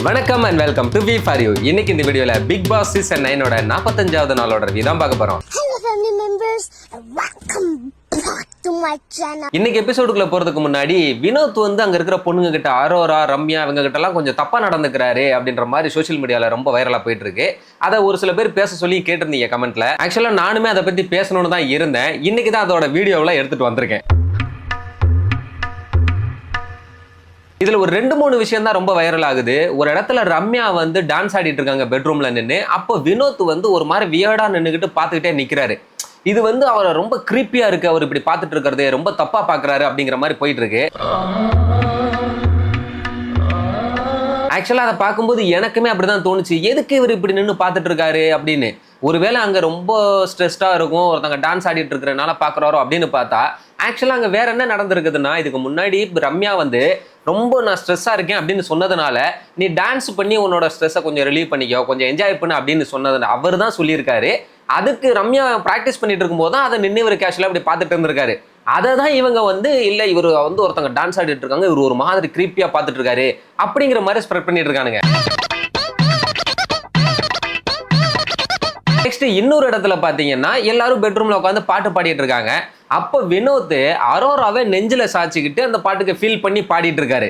வணக்கம் and welcome to V for you. இன்னைக்கு இந்த வீடியோல பிக் பாஸ் சீசன் 9 45வது நாளோட ரிவ்யூ தான் பார்க்க போறோம். Hello family members, welcome back to my channel. இன்னைக்கு எபிசோடுக்குள்ள போறதுக்கு முன்னாடி வினோத் வந்து அங்க இருக்கிற பொண்ணுங்க கிட்ட அரோரா, ரம்யா இவங்க கிட்ட எல்லாம் கொஞ்சம் தப்பா நடந்துக்கிறாரு அப்படின்ற மாதிரி சோஷியல் மீடியால ரொம்ப வைரலா போயிட்டு இருக்கு. அதை ஒரு சில பேர் பேச சொல்லி கேட்டிருந்தீங்க கமெண்ட்ல. ஆக்சுவலா நானுமே அதை பத்தி பேசணும்னு தான் இருந்தேன். இன்னைக்கு தான் அதோட வீடியோவெல்லாம் எடுத்துட்டு வந்திருக்கேன். இதுல ஒரு 2-3 விஷயம் தான் ரொம்ப வைரல் ஆகுது. ஒரு இடத்துல ரம்யா வந்து டான்ஸ் ஆடிட்டு இருக்காங்க பெட்ரூம்ல நின்று. அப்போ வினோத் வந்து ஒரு மாதிரி வியர்டா நின்றுகிட்டு பார்த்துக்கிட்டே நிக்கிறாரு. இது வந்து அவரை ரொம்ப கிரீப்பியா இருக்கு. அவர் இப்படி பார்த்துட்டு இருக்கிறது ரொம்ப தப்பா பாக்குறாரு அப்படிங்கிற மாதிரி போயிட்டு இருக்கு. ஆக்சுவலா அதை பார்க்கும்போது எனக்குமே அப்படிதான் தோணுச்சு. எதுக்கு இவர் இப்படி நின்று பார்த்துட்டு இருக்காரு அப்படின்னு. ஒருவேளை அங்க ரொம்ப ஸ்ட்ரெஸ்டா இருக்கும், ஒருத்தங்க டான்ஸ் ஆடிட்டு இருக்கிறனால பாக்குறாரோ அப்படின்னு பார்த்தா ஆக்சுவலா அங்க வேற என்ன நடந்திருக்குதுன்னா, இதுக்கு முன்னாடி ரம்யா வந்து ரொம்ப நான் ஸ்ட்ரெஸ்ஸா இருக்கேன் அப்படின்னு சொன்னதுனால நீ டான்ஸ் பண்ணி உன்னோட ஸ்ட்ரெஸ்ஸை கொஞ்சம் ரிலீவ் பண்ணிக்கோ, கொஞ்சம் என்ஜாய் பண்ணு அப்படின்னு சொன்னது அவர் தான் சொல்லியிருக்காரு. அதுக்கு ரம்யா ப்ராக்டிஸ் பண்ணிட்டு இருக்கும்போது தான் அதை நின்று இவர் கேஷுவலா அப்படி பார்த்துட்டு இருந்திருக்காரு. அதை தான் இவங்க வந்து இல்லை இவர் வந்து ஒருத்தங்க டான்ஸ் ஆடிட்டு இருக்காங்க, இவர் ஒரு மாதிரி கிரீப்பியா பார்த்துட்டு இருக்காரு அப்படிங்கிற மாதிரி ஸ்ப்ரெட் பண்ணிட்டு இருக்கானுங்க. நெக்ஸ்ட் இன்னொரு இடத்துல பாத்தீங்கன்னா எல்லாரும் பெட்ரூம்ல உட்காந்து பாட்டு பாடிட்டு இருக்காங்க. அப்ப வினோத் அரோராவை நெஞ்சில சாச்சிக்கிட்டு அந்த பாட்டுக்கு ஃபீல் பண்ணி பாடிட்டு இருக்காரு.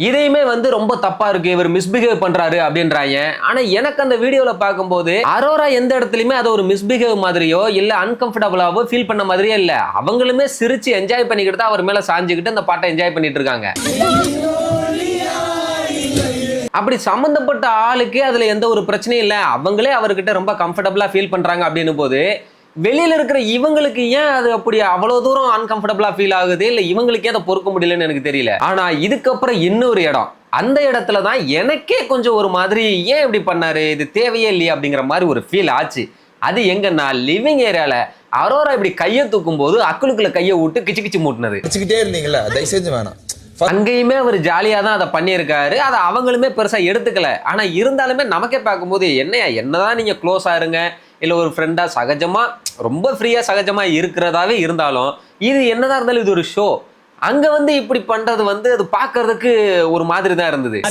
இதையுமே வந்து ரொம்ப தப்பா இருக்கு, இவர் மிஸ்பிஹேவ் பண்றாரு அப்படின்றாங்க. ஆனா எனக்கு அந்த வீடியோல பார்க்கும்போது அரோரா எந்த இடத்துலயுமே அதை ஒரு மிஸ்பிஹேவ் மாதிரியோ இல்ல அன்கம்ஃபர்டபுளாவோ ஃபீல் பண்ண மாதிரியே இல்ல. அவங்களுமே சிரிச்சு என்ஜாய் பண்ணிக்கிட்டு தான் அவர் மேல சாஞ்சுக்கிட்டு அந்த பாட்டை என்ஜாய் பண்ணிட்டு இருக்காங்க. அப்படி சம்பந்தப்பட்ட ஆளுக்கு அதுல எந்த ஒரு பிரச்சனையும் இல்லை, அவங்களே அவர்கிட்ட ரொம்ப கம்ஃபர்டபுளா ஃபீல் பண்றாங்க அப்படின்னு போது வெளியில இருக்கிற இவங்களுக்கு ஏன் அது அப்படி அவ்வளவு தூரம் அன்கம்ஃபர்டபுளா ஃபீல் ஆகுது, இல்ல இவங்களுக்கே அதை பொறுக்க முடியலன்னு எனக்கு தெரியல. ஆனா இதுக்கப்புறம் இன்னொரு இடம், அந்த இடத்துல தான் எனக்கே கொஞ்சம் ஒரு மாதிரி ஏன் இப்படி பண்ணாரு, இது தேவையே இல்லையா அப்படிங்கிற மாதிரி ஒரு ஃபீல் ஆச்சு. அது எங்கன்னா லிவிங் ஏரியால அரோரா இப்படி கையை தூக்கும் போது அக்குளுக்குள்ள கையை விட்டு கிச்சு கிச்சு மூட்டினது. இருந்தீங்களா, தயவு செஞ்சு வேணாம். அங்கேயுமே அவர் ஜாலியா தான் அதை பண்ணியிருக்காரு. அதை அவங்களுமே பெருசா எடுத்துக்கல. ஆனா இருந்தாலுமே நமக்கே பார்க்கும்போது என்னதான் நீங்க க்ளோஸா இருங்க இல்ல ஒரு ஃப்ரெண்டா சகஜமா ரொம்ப ஃப்ரீயா சகஜமா இருக்கிறதாவே இருந்தாலும் இது என்னதான் இருந்தாலும் இது ஒரு ஷோ. அங்க வந்து இப்படி பண்றது வந்து அது பாக்குறதுக்கு ஒரு மாதிரி தான் இருந்தது.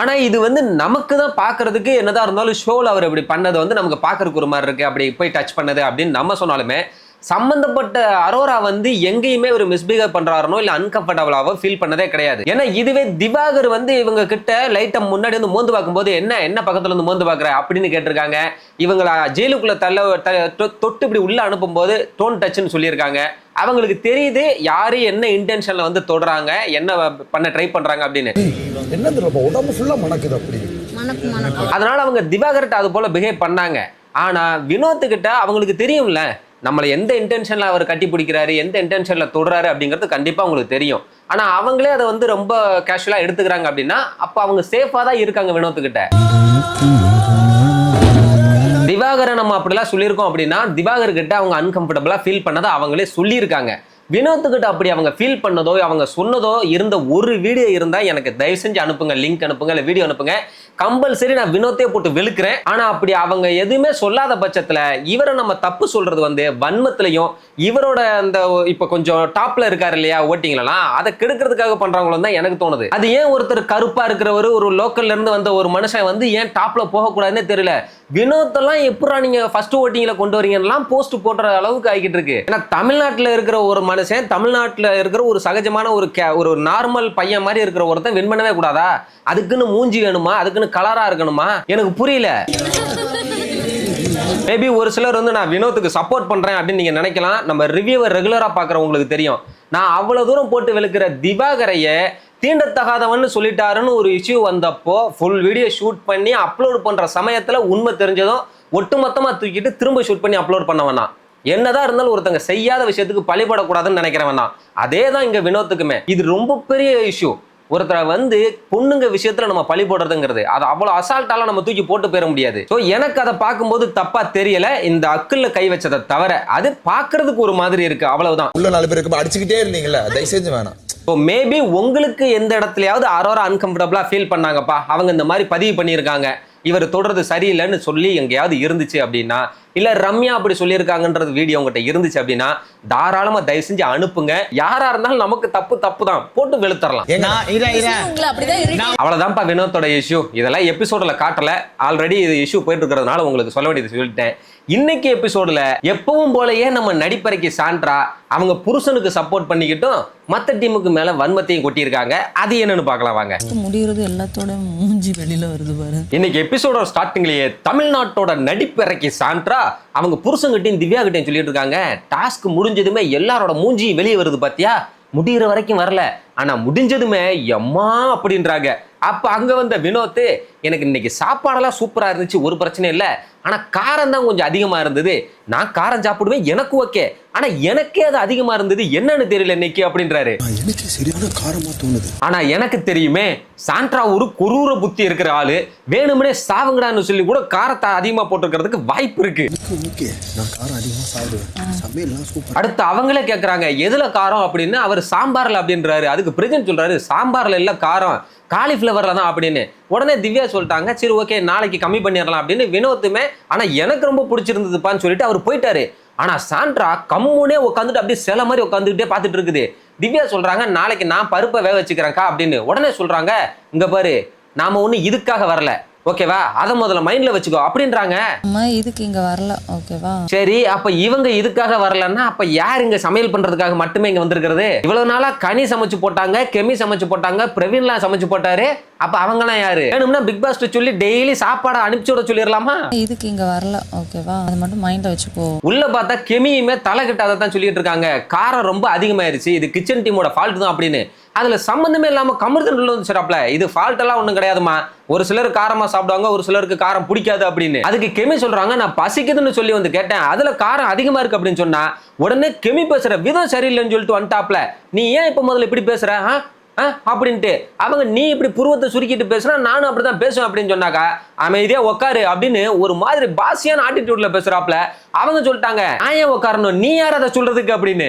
ஆனா இது வந்து நமக்கு தான் பாக்குறதுக்கு என்னதான் இருந்தாலும் ஷோல அவர் இப்படி பண்ணது வந்து நமக்கு பாக்குறதுக்கு ஒரு மாதிரி இருக்கு, அப்படி போய் டச் பண்ணது அப்படின்னு நம்ம சொன்னாலுமே சம்பந்தப்பட்ட அரோரா வந்து எங்கேயுமே ஒரு மிஸ்பிஹேவ் பண்றாருனோ இல்ல அன்கம்ஃபர்டபுளாவோ ஃபீல் பண்ணதே கிடையாது. ஏன்னா இதுவே திவாகர் வந்து இவங்க கிட்ட லைட்டா முன்னாடி வந்து மோந்து பார்க்கும்போது என்ன பக்கத்துல இருந்து மோந்து பாக்குற அப்படின்னு கேட்டிருக்காங்க. இவங்கள ஜெயிலுக்குள்ள தொட்டு இப்படி உள்ள அனுப்பும் போது டோன் டச்னு சொல்லியிருக்காங்க. அவங்களுக்கு தெரியுது யாரு என்ன இன்டென்ஷன்ல வந்து தொடுறாங்க, என்ன பண்ண ட்ரை பண்றாங்க அப்படின்னு. அதனால அவங்க திவாகர்கிட்ட அது போல பிஹேவ் பண்ணாங்க. ஆனா வினோத் கிட்ட அவங்களுக்கு தெரியும்ல நம்மளை எந்த இன்டென்ஷன்ல அவர் கட்டி பிடிக்கிறாரு, எந்த இன்டென்ஷன்ல தொடுறாரு அப்படிங்கிறது கண்டிப்பா அவங்களுக்கு தெரியும். ஆனா அவங்களே அதை வந்து ரொம்ப கேஷுவலா எடுத்துக்கிறாங்க அப்படின்னா அப்ப அவங்க சேஃபா தான் இருக்காங்க வினோத் கிட்ட. திவாகரை நம்ம அப்படிலாம் சொல்லியிருக்கோம் அப்படின்னா திவாகர் கிட்ட அவங்க அன்கம்ஃபர்டபுளா ஃபீல் பண்ணதை அவங்களே சொல்லியிருக்காங்க. வினோத் கிட்ட அப்படி அவங்க ஃபீல் பண்ணதோ அவங்க சொன்னதோ இருந்த ஒரு வீடியோ இருந்தா எனக்கு தயவு செஞ்சு அனுப்புங்க, லிங்க் அனுப்புங்க, இல்ல வீடியோ அனுப்புங்க. கம்பல்சரி நான் வினோத்தே போட்டு வெளுக்கிறேன். ஆனா அப்படி அவங்க எதுவுமே சொல்லாத பட்சத்துல இவரை நம்ம தப்பு சொல்றது வந்து வன்மத்திலையும் இவரோட அந்த இப்ப கொஞ்சம் டாப்ல இருக்காரு இல்லையா ஓட்டிங்களா, அதை கெடுக்கிறதுக்காக பண்றாங்களோ தான் எனக்கு தோணுது. அது ஏன் ஒருத்தர் கருப்பா இருக்கிறவரு ஒரு லோக்கல்ல இருந்து வந்த ஒரு மனுஷன் வந்து ஏன் டாப்ல போகக்கூடாதுன்னே தெரியல. வினோத்தெல்லாம் எப்படா நீங்க ஃபர்ஸ்ட் ஓட்டிங்ல கொண்டு வரீங்கன்னா போஸ்ட் போடுற அளவுக்கு ஆகிட்டு இருக்கு. ஏன்னா தமிழ்நாட்டில் இருக்கிற ஒரு மனுஷன், தமிழ்நாட்டில் இருக்கிற ஒரு சகஜமான ஒரு நார்மல் பையன் மாதிரி இருக்கிற ஒருத்தன் வின் பண்ணவே கூடாதா? அதுக்குன்னு மூஞ்சி வேணுமா, அதுக்குன்னு கலரா இருக்கணுமா? எனக்கு புரியல. மேபி ஒரு சிலர் வந்து நான் வினோத்துக்கு சப்போர்ட் பண்றேன் அப்படின்னு நீங்க நினைக்கலாம். நம்ம ரிவ்யூவை ரெகுலரா பாக்குறவங்களுக்கு தெரியும். நான் அவ்வளவு தூரம் போட்டு வெளுக்கிற திவாகரைய தீண்டத்தகாதவன்னு சொல்லிட்டாருன்னு ஒரு இஷ்யூ வந்தப்போ ஃபுல் வீடியோ ஷூட் பண்ணி அப்லோட் பண்ற சமயத்துல உண்மை தெரிஞ்சதும் ஒட்டுமொத்தமா தூக்கிட்டு திரும்ப ஷூட் பண்ணி அப்லோட் பண்ண வேணாம். என்னதான் இருந்தாலும் ஒருத்தங்க செய்யாத விஷயத்துக்கு பழிபடக்கூடாதுன்னு நினைக்கிறவன் தான். அதே தான் இங்க வினோத்துக்குமே. இது ரொம்ப பெரிய இஷ்யூ. ஒருத்தரை வந்து பொண்ணுங்க விஷயத்துல நம்ம பழி போடுறதுங்கிறது அது அவ்வளவு அசால்ட்டால நம்ம தூக்கி போட்டு போயிட முடியாது. ஸோ எனக்கு அதை பார்க்கும்போது தப்பா தெரியல. இந்த அக்குள்ள கை வச்சதை தவிர அது பாக்குறதுக்கு ஒரு மாதிரி இருக்கு, அவ்வளவுதான். உள்ள 4 பேருக்கு அடிச்சுக்கிட்டே இருந்தீங்களா, தயவு செஞ்சு வேணாம். ஸோ மேபி உங்களுக்கு எந்த இடத்துலயாவது அரோரா அன்கம்ஃபர்டபுளா ஃபீல் பண்ணாங்கப்பா, அவங்க இந்த மாதிரி பதிவு பண்ணியிருக்காங்க இவர் தொடர்றது சரியில்லைன்னு சொல்லி எங்கேயாவது இருந்துச்சு அப்படின்னா, இல்ல ரம்யா அப்படி சொல்லியிருக்காங்கன்றது வீடியோ உங்ககிட்ட இருந்துச்சு அப்படின்னா தாராளமா தயவு செஞ்சு அனுப்புங்க. யாரா இருந்தாலும் நமக்கு தப்பு தான், போட்டு வெளுத்தரலாம். அவ்வளவுதான்ப்பா வினோத்தோட இஷ்யூ. இதெல்லாம் எபிசோட்ல காட்டல, ஆல்ரெடி இது இஷ்யூ போயிட்டு இருக்கிறதுனால உங்களுக்கு சொல்ல வேண்டியது சொல்லிட்டேன். இன்னைக்கு எபிசோட்ல எப்பவும் போலயே நம்ம நடிப்பறைக்கு சான்றா அவங்க புருஷனுக்கு சப்போர்ட் பண்ணிக்கிட்டும் மத்த டீமுக்கு மேல வன்மத்தையும் கொட்டியிருக்காங்க. அது என்னன்னு பார்க்கலாம் வாங்க. முடிகிறது எல்லாத்தோட மூஞ்சி வெளியில வருது பாரு. இன்னைக்கு எபிசோட ஸ்டார்டிங்லயே தமிழ்நாட்டோட நடிப்பறைக்கு சான்றா அவங்க புருஷன்கிட்டையும் திவ்யா கிட்டையும் சொல்லிட்டு இருக்காங்க, டாஸ்க் முடிஞ்சதுமே எல்லாரோட மூஞ்சி வெளியே வருது பாத்தியா, முடிகிற வரைக்கும் வரல, ஆனா முடிஞ்சதுமே எம்மா அப்படின்றாங்க. அப்ப அங்க வந்த வினோத், எனக்கு இன்னைக்கு சாப்பாடெல்லாம் சூப்பரா இருந்துச்சு, ஒரு பிரச்சனை இல்லை, ஆனா காரம் தான் கொஞ்சம் அதிகமா இருந்தது, நான் காரம் சாப்பிடுவேன் எனக்கு ஓகே, ஆனா எனக்கே அது அதிகமா இருந்தது என்னன்னு தெரியல இன்னைக்கு அப்படின்றாரு. எனக்கு சரியான காரமா தோணுது. ஆனா எனக்கு தெரியுமே சாண்ட்ரா ஒரு கொரூர புத்தி இருக்கிற ஆளு, வேணும்னே சாவுங்கடான்னு சொல்லி கூட காரத்தை அதிகமா போட்டுக்கிறதுக்கு வாய்ப்பு இருக்கு. ஓகே, நான் காரம் அதிகமா சாப்பிடுவேன், சமையல்லாம் சூப்பர். அடுத்து அவங்களே கேக்குறாங்க எதுல காரம் அப்படின்னு, அவர் சாம்பார்ல அப்படின்றாரு. அதுக்கு பிரஜன் சொல்றாரு சாம்பார்ல இல்ல காரம், காலிஃபிளவர்ல தான் அப்படின்னு. உடனே திவ்யா சொல்லிட்டாங்க சரி ஓகே நாளைக்கு கம்மி பண்ணிடலாம் அப்படின்னு. வினோத்துமே ஆனா எனக்கு ரொம்ப பிடிச்சிருந்ததுப்பான்னு சொல்லிட்டு அவர் போயிட்டாரு. ஆனா சாண்ட்ரா கம்முனே உட்காந்துட்டு அப்படியே சில மாதிரி உட்காந்துக்கிட்டே பார்த்துட்டு இருக்குது. திவ்யா சொல்றாங்க நாளைக்கு நான் பருப்பை வேக வச்சுக்கிறேன்க்கா அப்படின்னு. உடனே சொல்றாங்க இங்க பாரு நாம ஒண்ணு இதுக்காக வரல, ஓகேவா, அதை முதல்ல மைண்ட்ல வச்சுக்கோ அப்படின்றாங்க. அம்மா இதுக்கு இங்க வரல, ஓகேவா. சரி அப்ப இவங்க இதுக்காக வரலன்னா அப்ப யார் இங்க சமையல் பண்றதுக்காக மட்டுமே இங்க வந்திருக்கிறது? இவ்வளவு நாளா கனி சமைச்சு போட்டாங்க, கெமி சமைச்சு போட்டாங்க, பிரவீன்லாம் சமைச்சு போட்டாரு, அப்ப அவங்கலாம் யாரு? வேணும்னா பிக் பாஸ் சொல்லி டெய்லி சாப்பாடை அனுப்பிச்சு விட சொல்லிடலாமா? இதுக்கு இங்க வரல, ஓகேவா, அது மட்டும் மைண்ட்ல வச்சுக்கோ. உள்ள பார்த்தா கெமியுமே தலை கிட்டாதான் சொல்லிட்டு இருக்காங்க, காரம் ரொம்ப அதிகமாயிருச்சு, இது கிச்சன் டீமோட ஃபால்ட் தான் அப்படின்னு. அதுல சம்பந்தமே இல்லாம கமர்தன் வந்து சொல்றாப்ல, இது ஃபால்ட் எல்லாம் ஒண்ணும் கிடையாதுமா, ஒரு சிலர் காரமா சாப்பிடுவாங்க, ஒரு சிலருக்கு காரம் பிடிக்காது அப்படின்னு. அதுக்கு கெமி சொல்றாங்க நான் பசிக்குதுன்னு சொல்லி வந்து கேட்டேன், அதுல காரம் அதிகமா இருக்கு அப்படின்னு சொன்னா உடனே கெமி பேசுற விதம் சரியில்லைன்னு சொல்லிட்டு வந்துட்டாப்ல. நீ ஏன் இப்ப முதல்ல இப்படி பேசுற அப்படின்ட்டு அவங்க, நீ இப்படி புருவத்தை சுருக்கிட்டு பேசுனா நானும் அப்படிதான் பேசுவேன் அப்படின்னு சொன்னாக்கா அமைதியா உட்காரு அப்படின்னு ஒரு மாதிரி பாசியான ஆட்டிடியூட்ல பேசுறாப்ல. அவங்க சொல்லிட்டாங்க நான் ஏன் உட்காரணும், நீ யார் அதை சொல்றதுக்கு அப்படின்னு.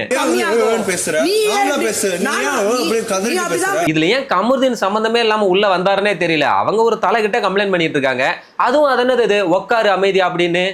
இதுல ஏன் கமருதீன் சம்பந்தமே இல்லாம உள்ள வந்தாருன்னே தெரியல. அவங்க ஒரு தலைகிட்ட கம்ப்ளைண்ட் பண்ணிட்டு இருக்காங்க, அதுவும் அது என்னது உட்காரு அமைதியா அப்படின்னு.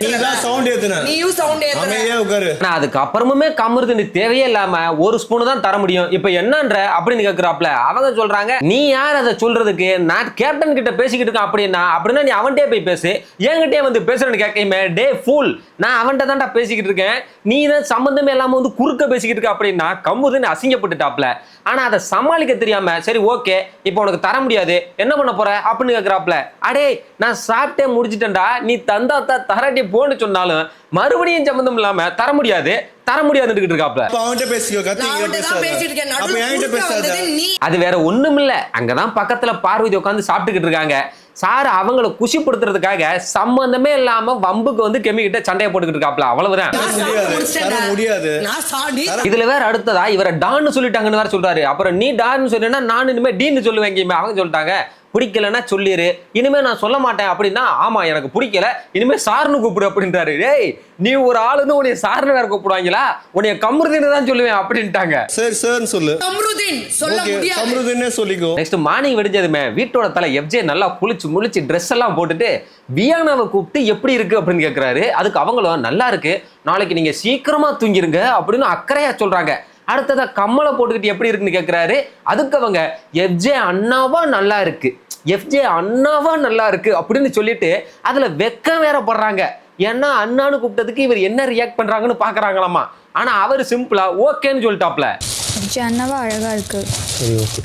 அதுக்கு அப்புறமுமே கமருதீன் தேவையே இல்லாம ஒரு ஸ்பூன் தான் தர முடியும், இப்ப என்னன்ற அப்படின்னு கேக்குறாப்ல. அவங்க சொல்றாங்க நீ யார் அதை சொல்றதுக்கு, நான் கேப்டன் கிட்ட பேசிக்கிட்டு இருக்கேன் அப்படின்னா நீ அவன்கிட்டே போய் பேசு, என்கிட்டே வந்து பேசுறேன்னு கேட்கமே, டே ஃபூல், நான் அவன்கிட்ட தான்டா பேசிக்கிட்டு இருக்கேன், நீ தான் சம்பந்தமே இல்லாம வந்து குறுக்க பேசிக்கிட்டு இருக்க அப்படின்னா கம்முதுன்னு அசிங்கப்பட்டுட்டாப்ல. ஆனா அதை சமாளிக்க தெரியாம சரி ஓகே இப்போ உனக்கு தர முடியாது என்ன பண்ண போற அப்படின்னு கேக்குறாப்ல. அடே நான் சாப்பிட்டே முடிச்சிட்டேன்டா, நீ தந்தா தரட்டி போன்னு சொன்னாலும் மறுபடியும் சம்பந்தம் இல்லாம தர முடியாது இருக்காப்ல. அது வேற ஒண்ணும் இல்ல, அங்கதான் பக்கத்துல பார்வதி உட்காந்து சாப்பிட்டுக்கிட்டு இருக்காங்க. சார் அவங்களை குஷிப்படுத்துறதுக்காக சம்பந்தமே இல்லாம வம்புக்கு வந்து கெமி கிட்ட சண்டையை போட்டுக்கிட்டு இருக்காப்ல, அவ்வளவுதான். இதுல வேற அடுத்ததா இவரை டான்னு சொல்லிட்டாங்கன்னு வேற சொல்றாரு. அப்புறம் நீ டான்னு சொன்னா நான் இனிமே டீன்னு சொல்லுவேங்க. அவங்க சொல்லிட்டாங்க பிடிக்கலன்னா சொல்லிரு, இனிமே நான் சொல்ல மாட்டேன் அப்படின்னா, ஆமா எனக்கு பிடிக்கல இனிமே சார்னு கூப்பிடு அப்படின்றாரு. டேய் நீ ஒரு ஆளுன்னு உன்னைய சார்னு வேற கூப்பிடுவாங்களா, உன்னைய கமருதீன் தான் சொல்லுவேன் அப்படின்ட்டாங்க. சரி சார்னு சொல்லு, கமருதீனே சொல்லிக்கோ. நெக்ஸ்ட் மார்னிங் வெடிஞ்சதுமே வீட்டோட தலை எஃப்ஜே நல்லா குளிச்சு முழிச்சு ட்ரெஸ் எல்லாம் போட்டுட்டு வியானாவை கூப்பிட்டு எப்படி இருக்கு அப்படின்னு கேட்கிறாரு. அதுக்கு அவங்களும் நல்லா இருக்கு, நாளைக்கு நீங்க சீக்கிரமா தூங்கிருங்க அப்படின்னு அக்கறையா சொல்றாங்க. அடுத்ததா கம்மலை போட்டுக்கிட்டு எப்படி இருக்குன்னு கேட்கிறாரு. அதுக்கு அவங்க எஃப்ஜே அண்ணாவா நல்லா இருக்கு, எஃப்ஜே அண்ணாவா நல்லா இருக்கு அப்படின்னு சொல்லிட்டு அதுல வெக்கம் வேற படுறாங்க. ஏன்னா அண்ணான்னு கூப்பிட்டதுக்கு இவர் என்ன ரியாக்ட் பண்றாங்கன்னு பாக்குறாங்களாமா. ஆனா அவர் சிம்பிளா ஓகேன்னு சொல்லிட்டாப்ல. அண்ணாவா அழகா இருக்கு.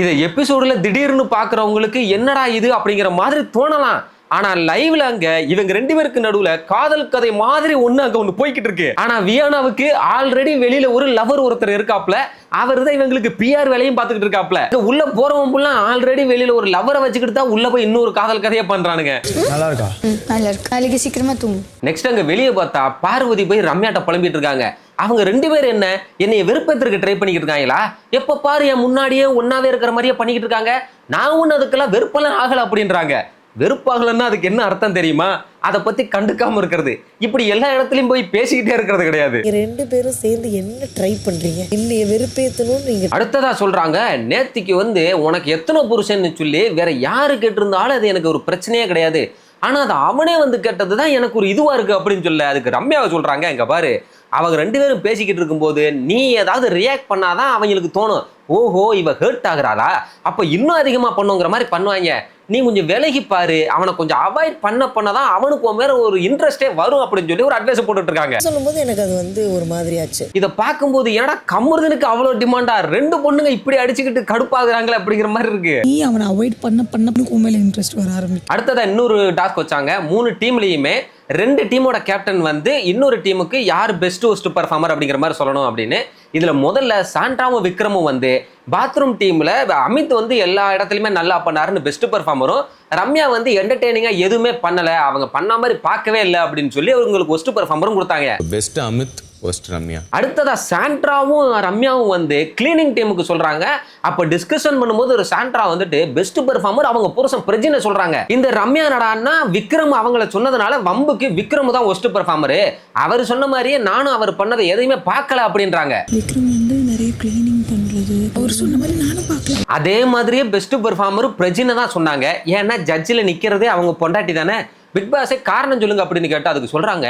இதை எபிசோடுல திடீர்னு பாக்குறவங்களுக்கு என்னடா இது அப்படிங்கிற மாதிரி தோணலாம். ஆனா லைவ்ல அங்க இவங்க ரெண்டு பேருக்கு நடுவுல காதல் கதை மாதிரி ஒண்ணு போய்கிட்டு இருக்கு. ஆனா வியானாவுக்கு ஆல்ரெடி வெளியில ஒரு லவர் ஒருத்தர் இருக்காப்ல, அவர் தான் இவங்களுக்கு பிஆர் வேலையும் பார்த்துக்கிட்டு இருக்காப்ல. உள்ள போறவங்க ஆல்ரெடி வெளியில ஒரு லவரை வச்சுக்கிட்டு தான் உள்ள போய் இன்னொரு காதல் கதையை பண்றானுங்க. நல்லா இருக்கா? நல்லா இருக்கு, நாளைக்கு சீக்கிரமா தூங்கு. நெக்ஸ்ட் அங்க வெளியே பார்த்தா பார்வதி போய் ரம்யாட்ட புலம்பிட்டு இருக்காங்க. அவங்க ரெண்டு பேரும் என்னைய வெறுப்பத்திற்கு ட்ரை பண்ணிக்கிட்டு இருக்காங்களா, எப்ப பாரு என் முன்னாடியே ஒன்னாவே இருக்கிற மாதிரியே பண்ணிக்கிட்டு இருக்காங்க, நான் ஒண்ணு அதுக்கெல்லாம் வெறுப்பெல்லாம் ஆகல அப்படின்றாங்க. வெறுப்பாகலன்னா அதுக்கு என்ன அர்த்தம் தெரியுமா? அதை பத்தி கண்டுக்காம இருக்கிறது. இப்படி எல்லா இடத்துலயும் போய் பேசிக்கிட்டே இருக்கிறது கிடையாது. ரெண்டு பேரும் சேர்ந்து என்ன ட்ரை பண்றீங்க? என்னைய வெறுப்பேத்தணும்னு நீங்க. அடுத்ததா சொல்றாங்க, நேத்திக்கு வந்து உனக்கு எத்தனை புருஷன்னு சொல்லி வேற யாரு கேட்டிருந்தாலும் அது எனக்கு ஒரு பிரச்சனையே கிடையாது, ஆனா அது அவனே வந்து கேட்டதுதான் எனக்கு ஒரு இதுவா இருக்கு அப்படின்னு சொல்ல. அதுக்கு ரம்யாவை சொல்றாங்க, இங்க பாரு, அவங்க ரெண்டு பேரும் பேசிக்கிட்டு இருக்கும்போது நீ ஏதாவது ரியாக்ட் பண்ணாதான் அவங்களுக்கு தோணும், ஓஹோ இவ ஹர்ட் ஆகுறாளா, அப்ப இன்னும் அதிகமா பண்ணுங்கிற மாதிரி பண்ணுவாங்க. நீ கொஞ்சம் விலகி பாரு, அவனை கொஞ்சம் அவாய்ட் பண்ணதான் அவனுக்கு மேல ஒரு இன்ட்ரெஸ்டே வரும் அப்படின்னு சொல்லி ஒரு அட்வைஸ் போட்டுட்டு இருக்காங்க. சொல்லும்போது எனக்கு அது வந்து ஒரு மாதிரியாச்சு. இதை பார்க்கும்போது ஏன்னா கமருதனுக்கு அவ்வளவு டிமாண்டா, ரெண்டு பொண்ணுங்க இப்படி அடிச்சுக்கிட்டு கடுப்பாகுறாங்களே அப்படிங்கிற மாதிரி இருக்கு. நீ அவனை அவாய்ட் பண்ண உண்மையில இன்ட்ரெஸ்ட் வர ஆரம்பிச்சு. அடுத்ததா இன்னொரு டாஸ்க் வச்சாங்க. 3 டீம்லயுமே 2 டீமோட கேப்டன் வந்து இன்னொரு டீமுக்கு யார் பெஸ்ட் ஒஸ்ட் பர்ஃபார்மர் அப்படிங்கிற மாதிரி சொல்லணும் அப்படின்னு. இதுல முதல்ல சாண்ட்ராவும் விக்ரமும் வந்து பாத்ரூம் டீம்ல அமித் வந்து எல்லா இடத்துலயுமே நல்லா பண்ணாருன்னு பெஸ்ட் பர்ஃபார்மரும், ரம்யா வந்து என்டர்டெய்னிங்கா எதுவுமே பண்ணல, அவங்க பண்ண மாதிரி பார்க்கவே இல்லை அப்படின்னு சொல்லி அவங்களுக்கு ஒஸ்ட் பர்ஃபார்மரும் கொடுத்தாங்க. Best Amit, worst Ramya. அடுத்ததா சாண்ட்ராவும் ரம்யாவும் வந்து கிளீனிங் டீமுக்கு சொல்றாங்க. அப்ப டிஸ்கஷன் பண்ணும்போது ஒரு சாண்ட்ரா வந்துட்டு பெஸ்ட் பெர்ஃபார்மர் அவங்க புருஷன் பிரஜினை சொல்றாங்க. இந்த ரம்யா நடான்னா விக்ரம் அவங்கள சொன்னதுனால வம்புக்கு விக்ரம் தான் ஒஸ்ட் பெர்ஃபார்மர், அவர் சொன்ன மாதிரியே நானும் அவர் பண்ணதை எதையுமே பார்க்கல அப்படின்றாங்க. விக்ரம் வந்து நிறைய கிளீனிங் பண்றது அவர் சொன்ன மாதிரி நானும் பார்க்கல. அதே மாதிரியே பெஸ்ட் பெர்ஃபார்மர் பிரஜினை தான் சொன்னாங்க. ஏன்னா ஜட்ஜில் நிக்கிறதே அவங்க பொண்டாட்டி தானே. பிக் பாஸே காரணம் சொல்லுங்க அப்படின்னு கேட்டா அதுக்கு சொல்றாங்க,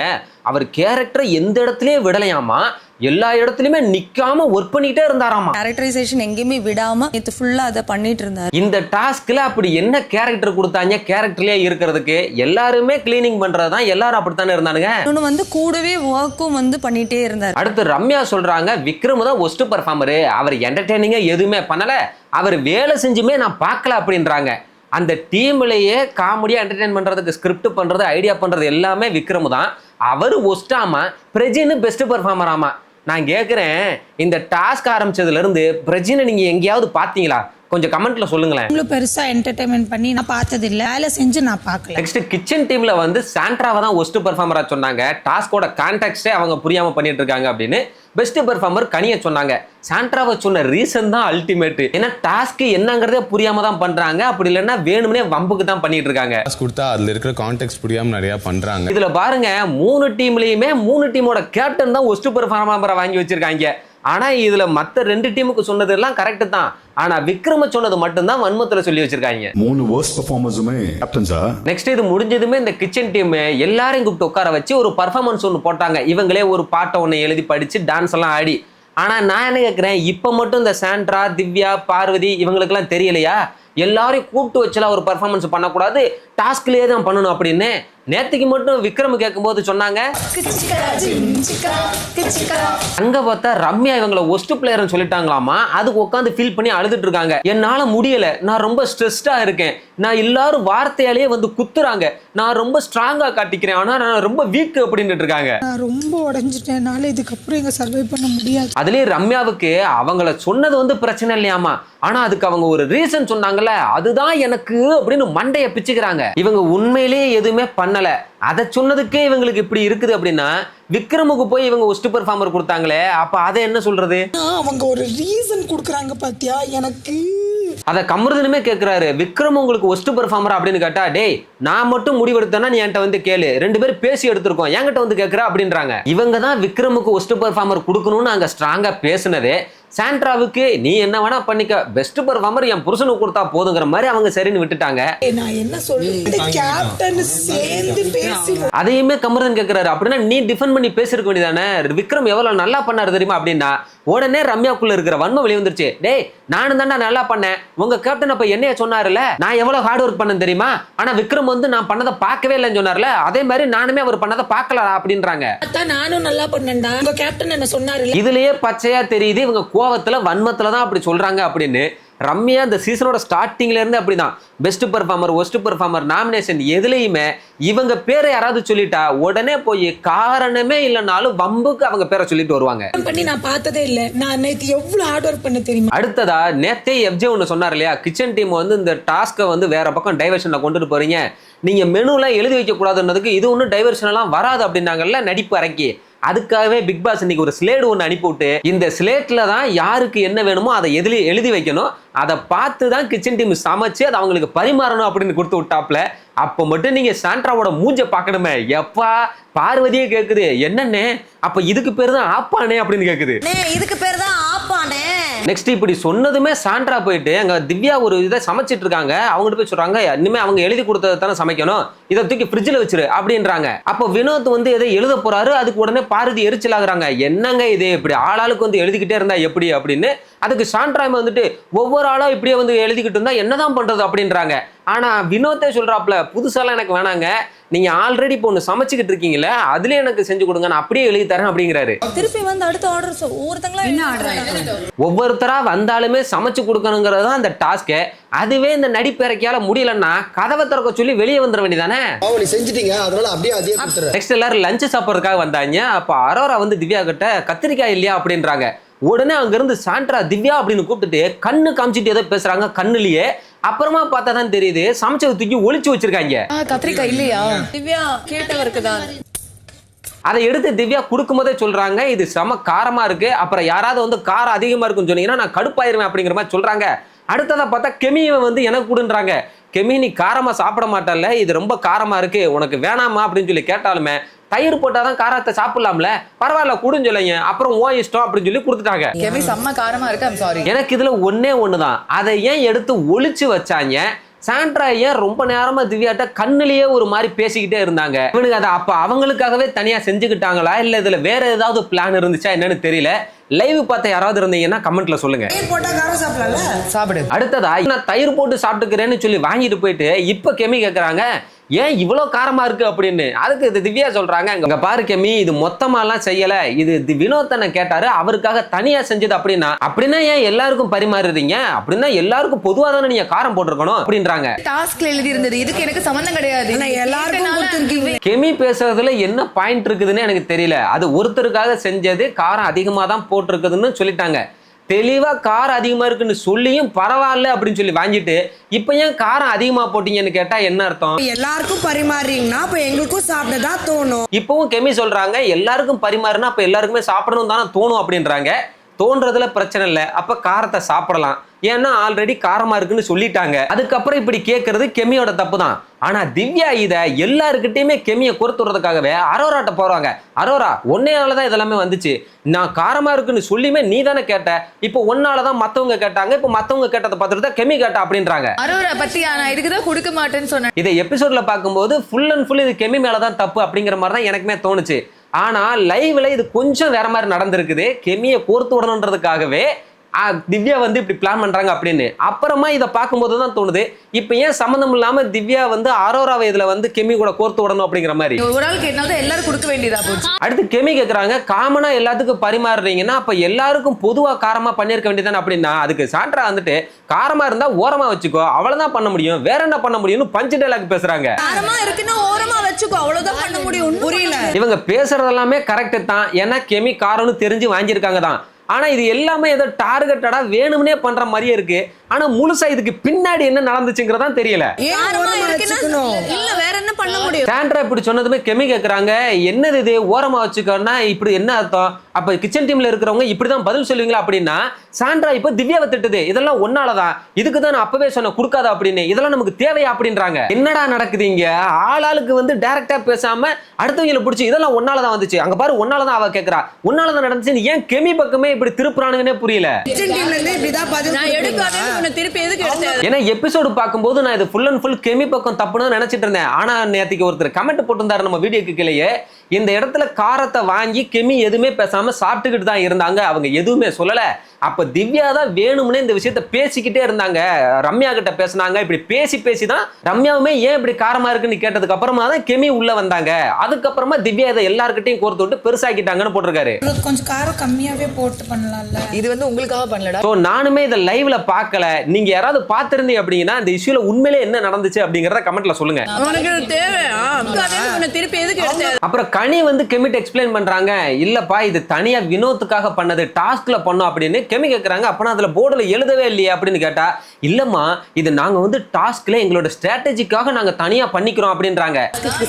அவர் கேரக்டரை எந்த இடத்துலயும் விடலையாமா, எல்லா இடத்துலயுமே நிக்காம ஒர்க் பண்ணிட்டே இருந்தாராமா. கேரக்டரைசேஷன் எங்கேயுமே விடாம நேத்து ஃபுல்லா அதை பண்ணிட்டு இருந்தாரு. இந்த டாஸ்க்ல அப்படி என்ன கேரக்டர் கொடுத்தாங்க கேரக்டர்லயே இருக்கிறதுக்கு? எல்லாருமே கிளீனிங் பண்றதுதான், எல்லாரும் அப்படித்தானே இருந்தானுங்க. இன்னொன்னு வந்து கூடவே ஒர்க்கும் வந்து பண்ணிட்டே இருந்தாரு. அடுத்து ரம்யா சொல்றாங்க, விக்ரம் தான் ஒஸ்ட் பர்ஃபார்மரு, அவர் என்டர்டெய்னிங்கா எதுவுமே பண்ணல, அவர் வேலை செஞ்சுமே நான் பார்க்கல அப்படின்றாங்க. அந்த டீம்லயே காமெடியா என்டர்டெயின் பண்றதுக்கு ஸ்கிரிப்ட் பண்றது ஐடியா பண்றது எல்லாமே விக்ரம் தான். அவர் ஒஸ்டாமா, பிரஜின்னு பெஸ்ட் பர்ஃபார்மர் ஆமா. நான் கேட்கிறேன், இந்த டாஸ்க் ஆரம்பிச்சதுல இருந்து பிரஜினை நீங்க எங்கேயாவது பாத்தீங்களா? கொஞ்சம் கமெண்ட்ல சொல்லுங்களேன். இவ்வளவு பெருசா என்டர்டைன்மெண்ட் பண்ணி நான் பார்த்தது இல்ல, வேலை செஞ்சு நான் பார்க்கல. நெக்ஸ்ட் கிச்சன் டீம்ல வந்து சாண்ட்ராவை தான் ஒஸ்ட் பெர்ஃபார்மரா சொன்னாங்க. டாஸ்கோட கான்டெக்ஸ்டே அவங்க புரியாம பண்ணிட்டு இருக்காங்க அப்படின்னு பெஸ்ட் பெர்ஃபார்மர் கனிய சொன்னாங்க. சாண்ட்ராவை சொன்ன ரீசன் தான் அல்டிமேட். ஏன்னா டாஸ்க் என்னங்கிறதே புரியாம தான் பண்றாங்க, அப்படி இல்லைன்னா வேணும்னே வம்புக்கு தான் பண்ணிட்டு இருக்காங்க. டாஸ்க் கொடுத்தா அதுல இருக்கிற கான்டெக்ஸ்ட் புரியாம நிறைய பண்றாங்க. இதுல பாருங்க 3 டீம்லயுமே 3 டீமோட கேப்டன் தான் ஒஸ்ட் பெர்ஃபார்மரா வாங்கி வச்சிருக்காங்க. ஆனா இதுல மத்த 2 டீமுக்கு சொன்னது எல்லாம் கரெக்ட் தான், ஆனா விக்ரம சொன்னது மட்டும்தான் வன்மத்துல சொல்லி வச்சிருக்காங்க. 3 worst performersமே கேப்டன்ஸா. நெக்ஸ்ட் இது முடிஞ்சதுமே இந்த கிச்சன் டீம் எல்லாரையும் கூப்பிட்டு உட்கார வச்சு ஒரு பர்ஃபார்மன்ஸ் ஒன்று போட்டாங்க. இவங்களே ஒரு பாட்டை ஒன்று எழுதி படிச்சு டான்ஸ் எல்லாம் ஆடி. ஆனா நான் என்ன கேட்கிறேன், இப்ப மட்டும் இந்த சாண்ட்ரா, திவ்யா, பார்வதி இவங்களுக்கெல்லாம் தெரியலையா எல்லாரையும் கூப்பிட்டு வச்சலாம் ஒரு பர்ஃபார்மன்ஸ் பண்ணக்கூடாது, டாஸ்க்லயே தான் பண்ணணும் அப்படின்னு? நேத்துக்கு மட்டும் விக்ரம் கேட்கும்போது சொன்னாங்க. அங்க பார்த்தா ரம்யா இவங்களை ஒஸ்ட் பிளேயர்னு சொல்லிட்டாங்களாமா. அதுக்கு உட்காந்து ஃபீல் பண்ணி அழுதுட்டு இருக்காங்க. என்னால முடியல, நான் ரொம்ப ஸ்ட்ரெஸ்டா இருக்கேன், நான் எல்லாரும் வார்த்தையாலேயே வந்து குத்துறாங்க, நான் ரொம்ப ஸ்ட்ராங்கா காட்டிக்கிறேன், ஆனா நான் ரொம்ப வீக் அப்படின்னு இருக்காங்க. நான் ரொம்ப உடஞ்சிட்டேனால இதுக்கப்புறம் எங்க சர்வை பண்ண முடியாது. அதுலயே ரம்யாவுக்கு அவங்கள சொன்னது வந்து பிரச்சனை இல்லையாமா, ஆனா அதுக்கு அவங்க ஒரு ரீசன் சொன்னாங்கல்ல, அதுதான் எனக்கு அப்படின்னு மண்டைய பிச்சுக்கிறாங்க. இவங்க உண்மையிலேயே எதுவுமே பண்ணல, அதை சொன்னதுக்கே இவங்களுக்கு இப்படி இருக்குது அப்படின்னா விக்ரமுக்கு போய் இவங்க ஒஸ்ட் பெர்ஃபார்மர் கொடுத்தாங்களே, அப்ப அதை என்ன சொல்றது? அவங்க ஒரு ரீசன் கொடுக்குறாங்க பாத்தியா எனக்கு. அதை கமருதனுமே கேட்கிறாரு, விக்ரம் உங்களுக்கு ஒஸ்ட் பெர்ஃபார்மர் அப்படின்னு கேட்டா, டேய் நான் மட்டும் முடிவெடுத்தேன்னா நீ என்கிட்ட வந்து கேளு, 2 பேரும் பேசி எடுத்திருக்கோம், என்கிட்ட வந்து கேட்கிற அப்படின்றாங்க. இவங்க தான் விக்ரமுக்கு ஒஸ்ட் பெர்ஃபார்மர் கொடுக்கணும்னு அங்க ஸ்ட்ராங்கா பேசுனதே. சாண்ட்ராவுக்கு நீ என்ன வேணா பண்ணிக்க, பெஸ்ட் பெர்ஃபார்மர் என் புருஷனுக்கு கொடுத்தா போதுங்கிற மாதிரி அவங்க சரின்னு விட்டுட்டாங்க. நான் என்ன சொல்றேன், கேப்டன் சேர்ந்து பேசி அதையுமே கமருதன் கேட்கிறாரு, அப்படின்னா நீ டிஃபெண்ட் பண்ணி பேசிருக்க வேண்டியதானே, விக்ரம் எவ்வளவு நல்லா பண்ணாரு தெரியுமா அப்படின்னா. உடனே ரம்யாக்குள்ள இருக்கிற வன்மம் வெளியே வந்துருச்சு. டேய் நானும் தான்டா நல்லா பண்ணேன், உங்க கேப்டன் அப்ப என்னைய சொன்னாருல, நான் எவ்வளவு ஹார்ட் ஒர்க் பண்ணேன் தெரியுமா, ஆனா விக்ரம் வந்து நான் பண்ணதை பார்க்கவே இல்லைன்னு சொன்னார்ல, அதே மாதிரி நானுமே அவர் பண்ணதை பார்க்கல அப்படின்றாங்க. நானும் நல்லா பண்ணேன்டா, உங்க கேப்டன் என்ன சொன்னாரு. இதுலயே பச்சையா தெரியுது இவங்க கோவத்துல வன்மத்துல தான் அப்படி சொல்றாங்க அப்படின்னு. ரம்யா இந்த சீசனோட ஸ்டார்டிங்ல இருந்து அப்படிதான், best performer, worst performer nomination எதுலையுமே இவங்க பேரை யாராவது சொல்லிட்டா உடனே போய் காரணமே இல்லைனாலும் வம்புக்கு அவங்க பேரை சொல்லிட்டு வருவாங்க. பண்ணி நான் பார்த்ததே இல்ல, நான் நேத்து எவ்வளவு ஹார்ட் ஒர்க் பண்ண தெரியுமா. அடுத்ததா நேத்தே எஃப்ஜே ஒன்று சொன்னார் இல்லையா, கிச்சன் டீம் வந்து இந்த டாஸ்கை வந்து வேற பக்கம் டைவர்ஷன்ல கொண்டுட்டு போறீங்க, நீங்க மெனுலாம் எழுதி வைக்க கூடாதுன்றதுக்கு இது ஒன்றும் டைவர்ஷன் எல்லாம் வராது அப்படின்னாங்கல்ல நடிப்பு அறைக்கி. அதுக்காகவே பிக் பாஸ் இன்னைக்கு ஒரு ஸ்லேட் ஒன்று அனுப்பிவிட்டு இந்த ஸ்லேட்ல தான் யாருக்கு என்ன வேணுமோ அதை எழுதி வைக்கணும், அதை பார்த்து தான் கிச்சன் டீம் சமைச்சு அதை அவங்களுக்கு பரிமாறணும் அப்படின்னு கொடுத்து விட்டாப்ல. அப்போ மட்டும் நீங்க சாண்ட்ராவோட மூஞ்ச பார்க்கணுமே, எப்பா பார்வதியே கேக்குது என்னன்னு, அப்ப இதுக்கு பேரு தான் ஆப்பானே அப்படின்னு கேக்குது. இதுக்கு பேர் தான் ஆப்பானே. நெக்ஸ்ட் இப்படி சொன்னதுமே சாண்ட்ரா போயிட்டு அங்க திவ்யா ஒரு இதை சமைச்சிட்டு இருக்காங்க, அவங்ககிட்ட போய் சொல்றாங்க இனிமே அவங்க எழுதி கொடுத்ததை தானே சமைக்கணும், இதை தூக்கி ஃப்ரிட்ஜில் வச்சிரு அப்படின்றாங்க. அப்போ வினோத் வந்து எதை எழுத போறாரு, அதுக்கு உடனே பார்வதி எரிச்சல் ஆகுறாங்க, என்னங்க இது இப்படி ஆளாளுக்கு வந்து எழுதிக்கிட்டே இருந்தா எப்படி அப்படின்னு. அதுக்கு சாண்ட்ரா வந்துட்டு ஒவ்வொரு ஆளும் இப்படியே வந்து எழுதிக்கிட்டு இருந்தா என்னதான் பண்றது அப்படின்றாங்க. ஆனா வினோத்தே சொல்றாப்ல, புதுசாலாம் எனக்கு வேணாங்க, நீங்க ஆல்ரெடி இப்போ ஒன்று சமைச்சுக்கிட்டு இருக்கீங்களே அதுலயே எனக்கு செஞ்சு கொடுங்க, நான் அப்படியே எழுதி தரேன் அப்படிங்கிறாரு. திருப்பி வந்து அடுத்த ஆர்டர் ஒவ்வொருத்தங்களா என்ன ஆர்டர், ஒவ்வொருத்தரா வந்தாலுமே சமைச்சு கொடுக்கணுங்கிறது தான் அந்த டாஸ்க்கு. அதுவே இந்த நடிப்பிறக்கியால முடியலன்னா கதவை திறக்க சொல்லி வெளியே வந்துட வேண்டியதானே. செஞ்சிட்டீங்க, அதனால அப்படியே அதே கொடுத்துறேன். நெக்ஸ்ட் எல்லாரும் லஞ்ச் சாப்பிட்றதுக்காக வந்தாங்க. அப்ப அரோரா வந்து திவ்யா கிட்ட கத்திரிக்காய் இல்லையா அப்படின்றாங்க. உடனே அங்க இருந்து சாண்ட்ரா திவ்யா அப்படின்னு கூப்பிட்டுட்டு கண்ணு காமிச்சிட்டு ஏதோ பேசுறாங்க கண்ணுலயே. அப்புறமா பார்த்தா தான் தெரியுது சமைச்சது தூக்கி ஒளிச்சு வச்சிருக்காங்க. கத்திரிக்காய் இல்லையா, திவ்யா கேட்டவருக்கு தான். அதை எடுத்து திவ்யா கொடுக்கும் போதே சொல்றாங்க இது செம காரமா இருக்கு, அப்புறம் யாராவது வந்து காரம் அதிகமா இருக்குன்னு சொன்னீங்கன்னா நான் கடுப்பாயிருவேன் அப்படிங்கிற மாதிரி சொல்றாங்க. அடுத்ததை பார்த்தா கெமியை வந்து எனக்கு கொடுன்றாங்க. கெமி நீ காரமா சாப்பிட மாட்டல, இது ரொம்ப காரமா இருக்கு, உனக்கு வேணாமா அப்படின்னு சொல்லி கேட்டாலுமே தயிர் போட்டாதான் காரத்தை சாப்பிடலாம்ல, பரவாயில்ல குடுன்னு சொல்லுங்க, அப்புறம் ஓ இஷ்டம் அப்படின்னு சொல்லி கொடுத்துட்டாங்க. கெமி செம்ம காரமா இருக்கு, ஐம் சாரி. எனக்கு இதுல ஒன்னே ஒண்ணுதான், அதை ஏன் எடுத்து ஒளிச்சு வச்சாங்க? சாண்ட்ரா ஏன் ரொம்ப நேரமா திவ்யாட்ட கண்ணுலயே ஒரு மாதிரி பேசிக்கிட்டே இருந்தாங்க? இவனுக்கு அதை அப்ப அவங்களுக்காகவே தனியா செஞ்சுக்கிட்டாங்களா இல்ல இதுல வேற ஏதாவது பிளான் இருந்துச்சா என்னன்னு தெரியல. லைவ் பார்த்த யாராவது இருந்தீங்கன்னா கமெண்ட்ல சொல்லுங்க. சாப்பிடு. அடுத்ததா நான் தயிர் போட்டு சாப்பிட்டுக்கிறேன்னு சொல்லி வாங்கிட்டு போயிட்டு இப்ப கெமி கேக்குறாங்க ஏன் இவ்வளவு காரமா இருக்கு அப்படின்னு. அதுக்கு இது திவ்யா சொல்றாங்க, இங்க பாரு கெமி இது மொத்தமா எல்லாம் செய்யல, இது வினோத்தனை கேட்டாரு அவருக்காக தனியா செஞ்சது அப்படின்னா ஏன் எல்லாருக்கும் பரிமாறுறீங்க, அப்படின்னா எல்லாருக்கும் பொதுவா தானே நீங்க காரம் போட்டிருக்கணும் அப்படின்றாங்க. டாஸ்க்ல எழுதி இருந்தது, இதுக்கு எனக்கு சம்பந்தம் கிடையாது, எல்லாருக்கும். கெமி பேசுறதுல என்ன பாயிண்ட் இருக்குதுன்னு எனக்கு தெரியல. அது ஒருத்தருக்காக செஞ்சது, காரம் அதிகமா தான் போட்டிருக்குதுன்னு சொல்லிட்டாங்க. தெளிவா காரம் அதிகமா இருக்குன்னு சொல்லியும் பரவாயில்ல அப்படின்னு சொல்லி வாங்கிட்டு இப்ப ஏன் காரம் அதிகமா போட்டீங்கன்னு கேட்டா என்ன அர்த்தம்? எல்லாருக்கும் பரிமாறீங்கன்னா அப்ப எங்களுக்கும் சாப்பிடதான் தோணும். இப்பவும் கெமி சொல்றாங்க எல்லாருக்கும் பரிமாறுனா அப்ப எல்லாருக்குமே சாப்பிடணும் தானே தோணும் அப்படின்றாங்க. தோன்றதுல பிரச்சனை இல்லை, அப்ப காரத்தை சாப்பிடலாம், ஏன்னா ஆல்ரெடி காரமா இருக்குன்னு சொல்லிட்டாங்க. அதுக்கப்புறம் இப்படி கேட்கறது கெமியோட தப்பு தான். ஆனா திவ்யா இத எல்லாருக்கிட்டையுமே கெமியை கொடுத்துறதுக்காகவே அரோராட்ட போறாங்க. அரோரா ஒன்னையாலதான் இதெல்லாமே வந்துச்சு, நான் காரமா இருக்குன்னு சொல்லியுமே நீ தானே கேட்ட, இப்போ ஒன்னாலதான் மத்தவங்க கேட்டாங்க, இப்போ மத்தவங்க கேட்டதை பார்த்துட்டு தான் கெமி கேட்டா அப்படின்றாங்க. அரோரா பத்தி நான் இதுக்குதான் கொடுக்க மாட்டேன்னு சொன்னேன். இதை எபிசோட்ல பார்க்கும்போது ஃபுல் அண்ட் ஃபுல் இது கெமி மேலதான் தப்பு அப்படிங்கிற மாதிரி தான் எனக்குமே தோணுச்சு. ஆனா லைவ்ல இது கொஞ்சம் வேற மாதிரி நடந்திருக்குது. கெமியை கோர்த்து விடணுன்றதுக்காகவே திவ்யா வந்து இப்படி பிளான் பண்றாங்க அப்படின்னு. அப்புறமா இதை பார்க்கும்போது தான் தோணுது இப்ப ஏன் சம்மந்தம் இல்லாம திவ்யா வந்து அரோராவை இதுல வந்து கெமி கூட கோர்த்து விடணும் அப்படிங்கிற மாதிரி. ஒரு ஆள் கேட்டாலும் எல்லாரும் கொடுக்க வேண்டியதா போச்சு. அடுத்து கெமி கேக்குறாங்க காமனா எல்லாத்துக்கும் பரிமாறுறீங்கன்னா அப்ப எல்லாருக்கும் பொதுவா காரமா பண்ணிருக்க வேண்டியதானே அப்படின்னா. அதுக்கு சாண்ட்ரா வந்துட்டு காரமா இருந்தா ஓரமா வச்சுக்கோ, அவ்வளவுதான் பண்ண முடியும், வேற என்ன பண்ண முடியும்னு பஞ்சு டைலாக் பேசுறாங்க. காரமா இருக்குன்னா ஓரமா வச்சுக்கோ, அவ்வளவுதான் பண்ண முடியும். புரியல, இவங்க பேசுறது எல்லாமே கரெக்ட் தான், ஏன்னா கெமி காரம்னு தெரிஞ்சு வாங்கியிருக்காங்க தான். ஆனா இது எல்லாமே ஏதோ டார்கெட்டடா வேணும்னே பண்ற மாதிரியே இருக்கு. ஆனா முழுசா இதுக்கு பின்னாடி என்ன நடந்துச்சுங்கிறதா தெரியல. இல்ல வேற என்ன பண்ண முடியும்? சாண்ட்ரா இப்படி சொன்னதுமே கெமி கேக்குறாங்க என்னது இது ஓரமா வச்சுக்கோன்னா இப்படி என்ன அர்த்தம், அப்ப கிச்சன் டீம்ல இருக்கிறவங்க இப்படிதான் பதில் சொல்லுவீங்களா அப்படின்னா. சாண்ட்ரா இப்ப திவ்யாவை திட்டுது, இதெல்லாம் ஒன்னாலதான், இதுக்கு தான் நான் அப்பவே சொன்ன கொடுக்காத அப்படின்னு, இதெல்லாம் நமக்கு தேவையா அப்படின்றாங்க. என்னடா நடக்குதுங்க, ஆளாளுக்கு வந்து டைரக்டா பேசாம அடுத்தவங்களை பிடிச்சி இதெல்லாம் ஒன்னாலதான் வந்துச்சு, அங்க பாரு ஒன்னாலதான் அவ கேக்குறா, ஒன்னாலதான் நடந்துச்சு, ஏன் கெமி பக்கமே இப்படி திருப்புறானுங்கன்னே புரியல. ஏன்னா எபிசோடு பார்க்கும்போது நான் இது ஃபுல் அண்ட் ஃபுல் கெமி பக்கம் தப்புன்னு நினைச்சிட்டு இருந்தேன். ஆனா நேத்துக்கு ஒருத்தர் கமெண்ட் போட்டிருந்தாரு நம்ம வீடியோக்கு கீழேயே, இந்த இடத்துல காரத்தை வாங்கி கெமி எதுவுமே பேசாம சாப்பிட்டுக்கிட்டு தான் இருந்தாங்க, அவங்க எதுவுமே சொல்லல. அப்ப திவ்யா தான் வேணும்னே இந்த விஷயத்த பேசிக்கிட்டே இருந்தாங்க, ரம்யா கிட்ட பேசினாங்க. இப்படி பேசி தான் ரம்யாவுமே ஏன் இப்படி காரமா இருக்குன்னு கேட்டதுக்கு அப்புறமா தான் கெமி உள்ள வந்தாங்க. அதுக்கப்புறமா திவ்யா இதை எல்லார்கிட்டையும் கோர்த்து விட்டு பெருசாக்கிட்டாங்கன்னு போட்டிருக்காரு. கொஞ்சம் காரம் கம்மியாவே போட்டு பண்ணலாம்ல, இது வந்து உங்களுக்காக பண்ணலடா. சோ நானுமே இதை லைவ்ல பார்க்கல, நீங்க யாராவது பார்த்திருந்தீங்க அப்படின்னா இந்த இஷ்யூல உண்மையிலே என்ன நடந்துச்சு அப்படிங்கறத கமெண்ட்ல சொல்லுங்க. திருப்பி எதுக்கு? அப்புறம் கனி வந்து கெமிட் எக்ஸ்பிளைன் பண்றாங்க, இல்லப்பா இது தனியா வினோத்துக்காக பண்ணது, டாஸ்க்ல பண்ணோம் அப்படின்னு. கெமி கேட்கறாங்க, அப்பனா அதுல போர்டுல எழுதவே இல்லையே அப்படின்னு கேட்டா, இல்லம்மா இது நாங்க வந்து டாஸ்க்ல எங்களோட ஸ்ட்ராட்டஜிக்காக நாங்க தனியா பண்ணிக்கிறோம் அப்படின்றாங்க.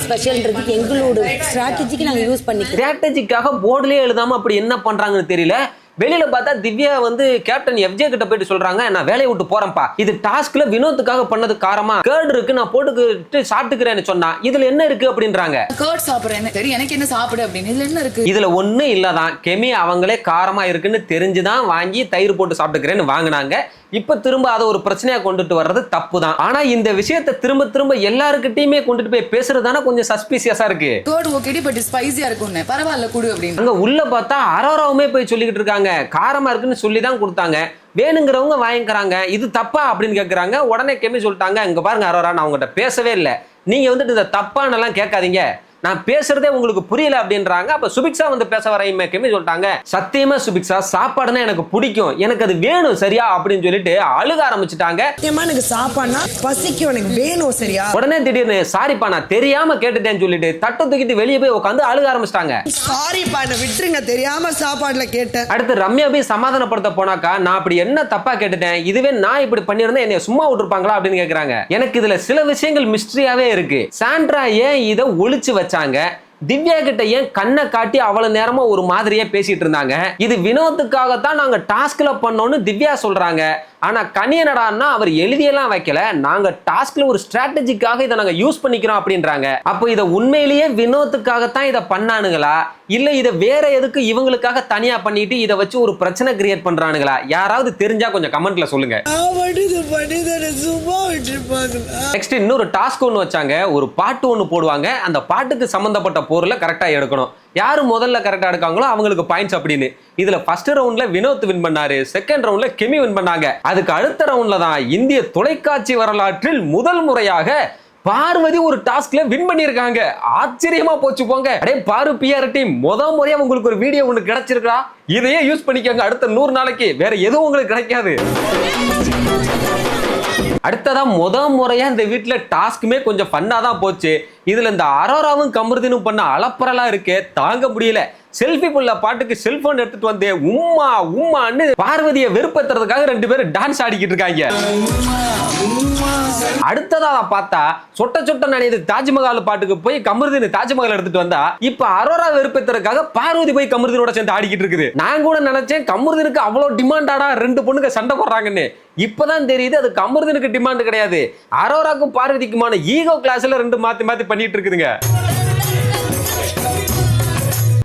ஸ்பெஷல்ன்றது எங்களோட ஸ்ட்ராட்டஜிக்கு நாங்க யூஸ் பண்ணிக்கிறோம். ஸ்ட்ராட்டஜிக்காக போர்டுலயே எழுதாம அப்படி என்ன பண்றாங்கன்னு தெரியல. வெளியில பார்த்தா திவ்யா வந்து கேப்டன் எஃப்ஜே கிட்ட போயிட்டு சொல்றாங்க, நான் வேலையை விட்டு போறேன்ப்பா, இது டாஸ்க்ல வினோத்துக்காக பண்ணது காரமா, கேர்டு இருக்கு நான் போட்டுக்கிட்டு சாப்பிட்டுக்கிறேன்னு சொன்னா இதுல என்ன இருக்கு அப்படின்றாங்க. கர்ட் சாப்பிடுறேன், சரி எனக்கு என்ன சாப்பிடு அப்படின்னு, இதுல என்ன இருக்கு? இதுல ஒண்ணு இல்லதான், கெமி அவங்களே காரமா இருக்குன்னு தெரிஞ்சுதான் வாங்கி தயிர் போட்டு சாப்பிட்டுக்கிறேன்னு வாங்கினாங்க. இப்ப திரும்ப அதை ஒரு பிரச்சனையா கொண்டுட்டு வர்றது தப்பு தான். ஆனா இந்த விஷயத்தை திரும்ப திரும்ப எல்லாருக்கிட்டையுமே கொண்டுட்டு போய் பேசுறதுதானே கொஞ்சம் சஸ்பீசியஸா இருக்கு. கர்ட் ஓகேடி பட் ஸ்பைசியா இருக்கும்னு, பரவாயில்ல குடு அப்படின்னு. அங்க உள்ள பார்த்தா அரோராவுமே போய் சொல்லிக்கிட்டு இருக்காங்க, காரமா இருக்குன்னு சொல்லி தான் கொடுத்தாங்க, வேணுங்கிறவங்க வாங்கிக்கிறாங்க, இது தப்பா அப்படின்னு கேட்கறாங்க. உடனே கெமி சொல்லிட்டாங்க, இங்க பாருங்க அரோரா, நான் உங்ககிட்ட பேசவே இல்லை, நீங்க வந்துட்டு இதை தப்பானெல்லாம் கேட்காதீங்க, நான் பேசுறதே உங்களுக்கு புரியல அப்படின்றாங்க. அப்ப சுபிக்ஷா வந்து பேச வரையுமே கெமி சொல்லிட்டாங்க, சத்தியமா சுபிக்ஷா சாப்பாடுனா எனக்கு பிடிக்கும், எனக்கு அது வேணும் சரியா அப்படின்னு சொல்லிட்டு அழுக ஆரம்பிச்சுட்டாங்க. எனக்கு சாப்பாடுனா பசிக்கும், எனக்கு வேணும் சரியா. உடனே திடீர்னு சாரிப்பா நான் தெரியாம கேட்டுட்டேன்னு சொல்லிட்டு தட்டை தூக்கிட்டு வெளியே போய் உட்காந்து அழுக ஆரம்பிச்சிட்டாங்க. சாரிப்பா என்ன விட்டுருங்க, தெரியாம சாப்பாடுல கேட்டேன். அடுத்து ரம்யா போய் சமாதானப்படுத்த போனாக்கா, நான் அப்படி என்ன தப்பா கேட்டுட்டேன், இதுவே நான் இப்படி பண்ணிருந்தேன் என்னைய சும்மா விட்டுருப்பாங்களா அப்படின்னு கேக்குறாங்க. எனக்கு இதுல சில விஷயங்கள் மிஸ்டரியாவே இருக்கு. சாண்ட்ரா ஏன் இதை ஒளிச்சு வச்சாங்க, திவ்யா கிட்ட ஏன் கண்ணை காட்டி அவ்வளவு நேரமா ஒரு மாதிரியே பேசிட்டு இருந்தாங்க, இது வினோத்துக்காகத்தான் நாங்க டாஸ்க்ல பண்ணோம்னு திவ்யா சொல்றாங்க. ஆனா கனியனடான்னா அவர் எழுதியெல்லாம் வைக்கல, நாங்க டாஸ்க்ல ஒரு ஸ்ட்ராட்டஜிக்காக இதை நாங்க யூஸ் பண்ணிக்கிறோம் அப்படின்றாங்க. அப்போ இதை உண்மையிலேயே வினோத்துக்காகத்தான் இதை பண்ணானுங்களா, இல்ல இதை வேற எதுக்கு இவங்களுக்காக தனியா பண்ணிட்டு இதை வச்சு ஒரு பிரச்சனை கிரியேட் பண்றானுங்களா? யாராவது தெரிஞ்சா கொஞ்சம் கமெண்ட்ல சொல்லுங்க. நெக்ஸ்ட் இன்னொரு டாஸ்க் ஒன்று வச்சாங்க, ஒரு பாட்டு ஒன்று போடுவாங்க, அந்த பாட்டுக்கு சம்பந்தப்பட்ட பொருளை கரெக்டா எடுக்கணும், யாரு முதல்ல கரெக்டா எடுக்காங்களோ அவங்களுக்கு பாயிண்ட்ஸ் அப்படின்னு. இதுல ஃபர்ஸ்ட் ரவுண்ட்ல வினோத் வின் பண்ணாரு, செகண்ட் ரவுண்ட்ல கெமி வின் பண்ணாங்க. அதுக்கு அடுத்த ரவுண்ட்ல தான் இந்திய தொலைக்காட்சி வரலாற்றில் முதல் முறையாக பார்வதி ஒரு டாஸ்க்ல வின் பண்ணிருக்காங்க. ஆச்சரியமா போச்சு போங்க. அடே பாரு பிஆர் டீம், முதல் முறையா உங்களுக்கு ஒரு வீடியோ ஒன்று கிடைச்சிருக்கா, இதையே யூஸ் பண்ணிக்கோங்க அடுத்த 100 நாளைக்கு, வேற எதுவும் உங்களுக்கு கிடைக்காது. அடுத்ததா முதல் முறையா இந்த வீட்டுல டாஸ்க்குமே கொஞ்சம் ஃபன்னா தான் போச்சு. இதுல இந்த அரோராவும் கமருதீனும் பண்ண அலப்பறலா இருக்கு, தாங்க முடியல. செல்ஃபி புள்ள பாட்டுக்கு செல்போன் எடுத்துட்டு வந்து உம்மா உம்மான்னு பார்வதியை வெறுப்பேத்துறதுக்காக 2 பேரும் டான்ஸ் ஆடிக்கிட்டு இருக்காங்க. அடுத்ததா பார்த்தா சொட்ட சொட்ட நனையுது தாஜ்மஹால் பாட்டுக்கு போய் கமருதீன் தாஜ்மஹால் எடுத்துட்டு வந்தா, இப்ப அரோரா வெறுப்பேத்துறதுக்காக பார்வதி போய் கமருதீனோட சேர்ந்து ஆடிக்கிட்டு இருக்குது. நான் கூட நினைச்சேன் கமருதீனுக்கு அவ்வளவு டிமாண்டாடா 2 பொண்ணுங்க சண்டை போடுறாங்கன்னு. இப்பதான் தெரியுது அது கமருதீனுக்கு டிமாண்ட் கிடையாது, அரோராக்கும் பார்வதிக்குமான ஈகோ கிளாஸ்ல 2 மாத்தி மாத்தி பண்ணிட்டு இருக்குதுங்க.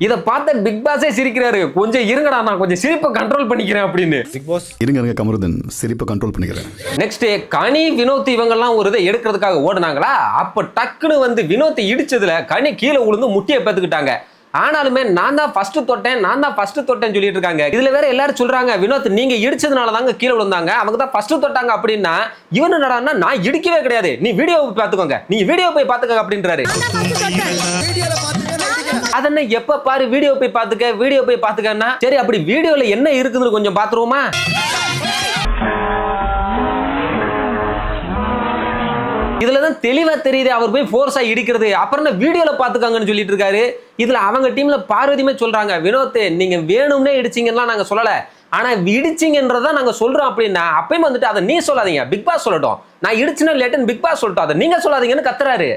இத பார்த்த பிக் பாஸே சிரிக்கிறாரு, கொஞ்சம் இருங்கடா நான் கொஞ்சம் சிரிப்பை கண்ட்ரோல் பண்ணிக்கிறேன் அப்படின்னு. பிக் பாஸ் இருங்க கமருதன், சிரிப்பை கண்ட்ரோல் பண்ணிக்கிறேன். நெக்ஸ்ட் கனி வினோத் இவங்கெல்லாம் ஒரு இதை எடுக்கிறதுக்காக ஓடுனாங்களா, அப்ப டக்குன்னு வந்து வினோத்தை இடிச்சதுல கனி கீழே விழுந்து முட்டியை பெத்துக்கிட்டாங்க. ஆனாலுமே நான் தான் ஃபர்ஸ்ட் தொட்டேன்னு சொல்லிட்டு இருக்காங்க. இதுல வேற எல்லாரும் சொல்றாங்க, வினோத் நீங்க இடிச்சதுனால தாங்க கீழே விழுந்தாங்க, அவங்க தான் ஃபர்ஸ்ட் தொட்டாங்க அப்படின்னா, இவன் என்னடான்னா நான் இடிக்கவே கிடையாது, நீ வீடியோ பாத்துக்கோங்க, நீங்க வீடியோ போய் பாத்துக்கோங்க அப்படின்றாரு. அதென்ன எப்ப பாரு வீடியோ போய் பாத்துக்கன்னா, சரி அப்படி வீடியோல என்ன இருக்குதுன்னு கொஞ்சம் பாத்துருவோமா? இதுலதான் தெளிவா தெரியுது அவர் போய் ஃபோர்ஸா இடிக்கிறது, அப்புறம் வீடியோல பாத்துக்காங்கன்னு சொல்லிட்டு இருக்காரு. இதுல அவங்க டீம்ல பார்வதியுமே சொல்றாங்க, வினோத் நீங்க வேணும்னே இடிச்சீங்கன்னா நாங்க சொல்லல, ஆனா இடிச்சிங்கன்றத நாங்க சொல்றோம் அப்படின்னா அப்பயும் வந்துட்டு அதை நீ சொல்லாதீங்க, பிக் பாஸ் சொல்லட்டும், நான் இடிச்சுனா லேட்டன் பிக் பாஸ் சொல்லட்டும், அதை நீங்க சொல்லாதீங்கன்னு கத்துறாரு.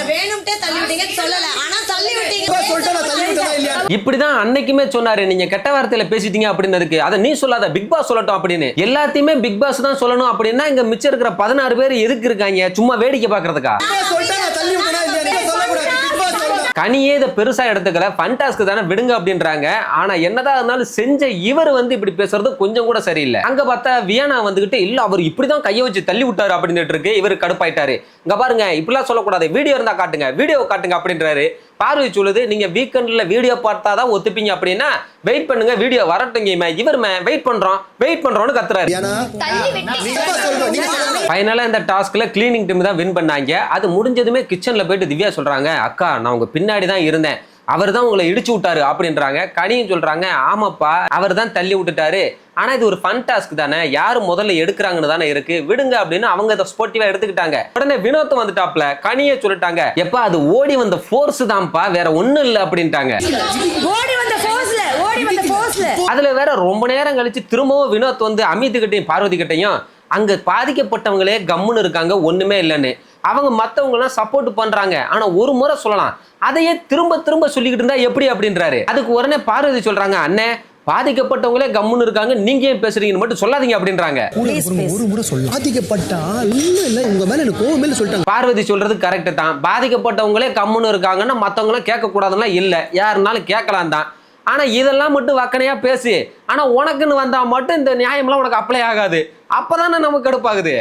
இப்படிதான் அன்னைக்குமே சொன்னாரு, நீங்க கெட்ட வார்த்தையில பேசிட்டீங்க அப்படின்னதுக்கு அதை நீ சொல்லாத பிக் பாஸ் சொல்லட்டும் அப்படின்னு. எல்லாத்தையுமே பிக் பாஸ் தான் சொல்லணும் அப்படின்னா இங்க மிச்சம் இருக்கிற 16 பேர் எதுக்கு இருக்காங்க, சும்மா வேடிக்கை பாக்குறதுக்கா? கனியே இதை பெருசா எடுத்துக்கல, ஃபண்டாஸ்க்கு தானே விடுங்க அப்படின்றாங்க. ஆனா என்னதான் இருந்தாலும் செஞ்ச இவர் வந்து இப்படி பேசுறது கொஞ்சம் கூட சரியில்லை. அங்க பார்த்தா வியானா வந்துகிட்டு இல்ல அவர் இப்படிதான் கையை வச்சு தள்ளி விட்டாரு அப்படின்னு இருக்கு. இவர் கடுப்பாயிட்டாரு, இங்க பாருங்க இப்படிலாம் சொல்லக்கூடாது, வீடியோ இருந்தா காட்டுங்க, வீடியோ காட்டுங்க அப்படின்றாரு. பார்வதி சொல்லுது, நீங்க வீக்கெண்ட்ல வீடியோ பார்த்தாதான் ஒத்துப்பீங்க அப்படின்னா வெயிட் பண்ணுங்க, வீடியோ வரட்டுங்க, இவர் வெயிட் பண்றோம்னு கத்துறாரு. ஃபைனலா இந்த டாஸ்க்ல கிளீனிங் டீம் தான் வின் பண்ணாங்க. அது முடிஞ்சதுமே கிச்சன்ல போயிட்டு திவ்யா சொல்றாங்க, அக்கா நான் உங்க பின்னாடி தான் இருந்தேன், அவர் தான் உங்களை இடிச்சு விட்டாரு அப்படின்றாங்க. கனியும் சொல்றாங்க ஆமாப்பா அவர் தான் தள்ளி விட்டுட்டாரு, ஆனா இது ஒரு ஃபன் டாஸ்க் தானே, யாரு முதல்ல எடுக்கிறாங்கன்னு தானே இருக்கு, விடுங்க அப்படின்னு அவங்க இதை ஸ்போர்ட்டிவா எடுத்துக்கிட்டாங்க. உடனே வினோத் வந்துட்டாப்ல, கனியே சொல்லிட்டாங்க எப்பா அது ஓடி வந்த ஃபோர்ஸ் தான்ப்பா வேற ஒண்ணும் இல்ல அப்படின்ட்டாங்க. அதுல வேற ரொம்ப நேரம் கழிச்சு திரும்பவும் வினோத் அமித் கிட்டையும் பார்வதி கிட்டையும் அங்க பாதிக்கப்பட்டவங்களே கம்முன்னு இருக்காங்க ஒண்ணுமே இல்லைன்னு, அவங்க மத்தவங்க எல்லாம் சப்போர்ட் பண்றாங்க, ஆனா ஒரு முறை சொல்லலாம் அதையே திரும்ப திரும்ப சொல்லிக்கிட்டு இருந்தா எப்படி அப்படின்றாரு. அதுக்கு உடனே பார்வதி சொல்றாங்க அண்ணே பாதிக்கப்பட்டவங்களே கம்முன்னு இருக்காங்க, நீங்க ஏன் பேசுறீங்கன்னு மட்டும் சொல்லாதீங்க அப்படின்றாங்க. ஒரு முறை சொல்ல பாதிக்கப்பட்டா இல்ல உங்க மேல எனக்கு கோவம் மேல சொல்லிட்டாங்க. பார்வதி சொல்றது கரெக்ட் தான், பாதிக்கப்பட்டவங்களே கம்முன்னு இருக்காங்கன்னா மத்தவங்களும் கேட்க கூடாதுன்னா இல்ல, யாருனாலும் கேட்கலாம் தான். ஆனா இதெல்லாம் மட்டும் வக்கனையா பேசு, ஆனா உனக்குன்னு வந்தா மட்டும் இந்த நியாயம்லாம் உனக்கு அப்ளை ஆகாது, அப்பதானே நமக்கு கடுப்பாகுது.